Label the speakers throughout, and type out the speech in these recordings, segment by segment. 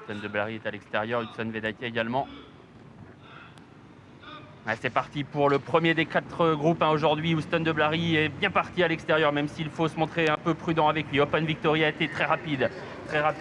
Speaker 1: Hudson de Blary est à l'extérieur, Hudson Vedake également. C'est parti pour le premier des 4 groupes aujourd'hui. Houston de Blary est bien parti à l'extérieur, même s'il faut se montrer un peu prudent avec lui. Open Victory a été très rapide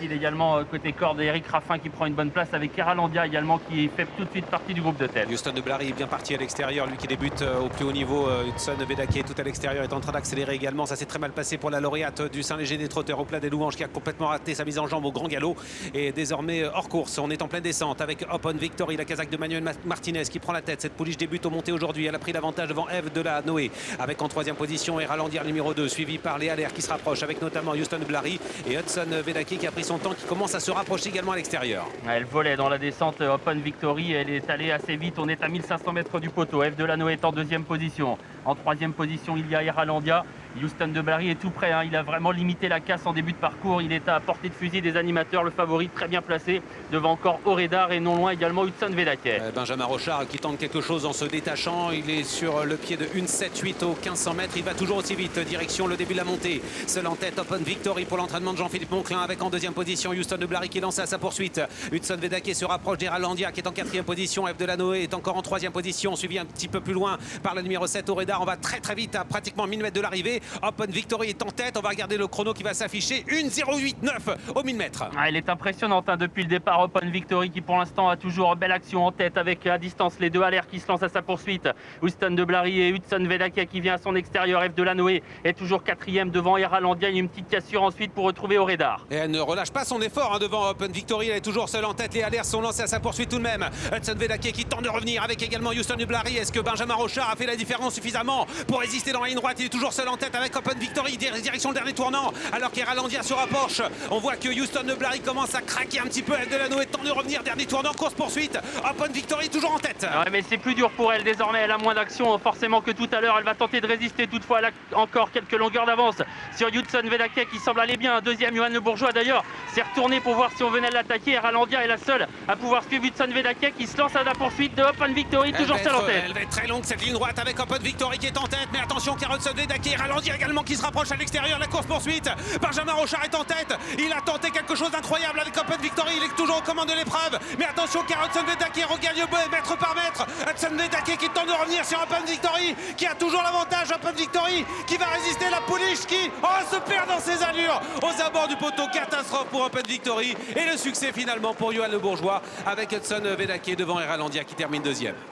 Speaker 1: également côté corde. Eric Raffin qui prend une bonne place avec Eralandia également qui fait tout de suite partie du groupe de tête.
Speaker 2: Houston de Blary est bien parti à l'extérieur, lui qui débute au plus haut niveau. Hudson Vedake tout à l'extérieur est en train d'accélérer également. Ça s'est très mal passé pour la lauréate du Saint-Léger des Trotteurs au plat des Louanges qui a complètement raté sa mise en jambe au grand galop et désormais hors course. On est en pleine descente avec Open Victory, la casaque de Manuel Martinez qui prend la tête. Cette pouliche débute au montée aujourd'hui. Elle a pris l'avantage devant Eve de la Noé avec en 3e position Eralandia numéro 2 suivi par Léa Lair qui se rapproche avec notamment Houston de Blary et Hudson Vedake qui a pris son temps, qui commence à se rapprocher également à l'extérieur.
Speaker 1: Elle volait dans la descente Open Victory, elle est allée assez vite, on est à 1500 mètres du poteau. Eve de la Noé est en 2e position. En 3e position, il y a Eralandia. Houston de Blary est tout près, il a vraiment limité la casse en début de parcours. Il est à portée de fusil des animateurs, le favori très bien placé. Devant encore Oredar et non loin également Hudson Vedake.
Speaker 2: Benjamin Rochard qui tente quelque chose en se détachant. Il est sur le pied de 1,78 aux 1500 mètres. Il va toujours aussi vite, direction le début de la montée. Seul en tête, Open Victory pour l'entraînement de Jean-Philippe Monclin avec en 2e position Houston de Blary qui est lancé à sa poursuite. Hudson Vedake se rapproche d'Eralandia qui est en 4e position. Eve de la Noé est encore en 3e position, suivi un petit peu plus loin par le numéro 7 Oredar. On va très vite à pratiquement 1000 mètres de l'arrivée. Open Victory est en tête. On va regarder le chrono qui va s'afficher. 1,089 au 1000 mètres.
Speaker 1: Elle est impressionnante depuis le départ. Open Victory qui pour l'instant a toujours belle action en tête avec à distance les deux à l'air qui se lancent à sa poursuite. Houston de Blary et Hudson Vedake qui vient à son extérieur. Eve de la Noé est toujours 4e devant Eralandia. Il y a une petite cassure ensuite pour retrouver Oredar.
Speaker 2: Et elle ne relâche pas son effort devant Open Victory. Elle est toujours seule en tête. Les Alaires sont lancés à sa poursuite tout de même. Hudson Vedake qui tente de revenir avec également Houston de Blary. Est-ce que Benjamin Rochard a fait la différence suffisamment pour résister dans la ligne droite? Il est toujours seul en tête avec Open Victory, direction le dernier tournant, alors qu'Eralandia se rapproche. On voit que Houston de Blary commence à craquer un petit peu. Eve de la Noé tente de revenir, dernier tournant, course poursuite. Open Victory toujours en tête.
Speaker 1: Ouais, mais c'est plus dur pour elle désormais, elle a moins d'action forcément que tout à l'heure. Elle va tenter de résister, toutefois elle a encore quelques longueurs d'avance sur Hudson Vedake qui semble aller bien. 2e, Johan Le Bourgeois d'ailleurs s'est retourné pour voir si on venait l'attaquer. Eralandia est la seule à pouvoir suivre Hudson Vedake qui se lance à la poursuite de Open Victory, toujours seul en tête.
Speaker 2: Elle va être très longue cette ligne droite avec Open Victory qui est en tête, mais attention car Hudson Vedake et Eralandia également qui se rapprochent à l'extérieur. La course poursuite, Benjamin Rochard est en tête. Il a tenté quelque chose d'incroyable avec Open Victory. Il est toujours aux commandes de l'épreuve, mais attention car Hudson Vedake regagne mètre par mètre. Hudson Vedake qui tente de revenir sur Open Victory, qui a toujours l'avantage. Open Victory qui va résister, la pouliche qui se perd dans ses allures aux abords du poteau. Catastrophe pour Open Victory et le succès finalement pour Johan Le Bourgeois avec Hudson Vedake devant Eralandia qui termine 2e.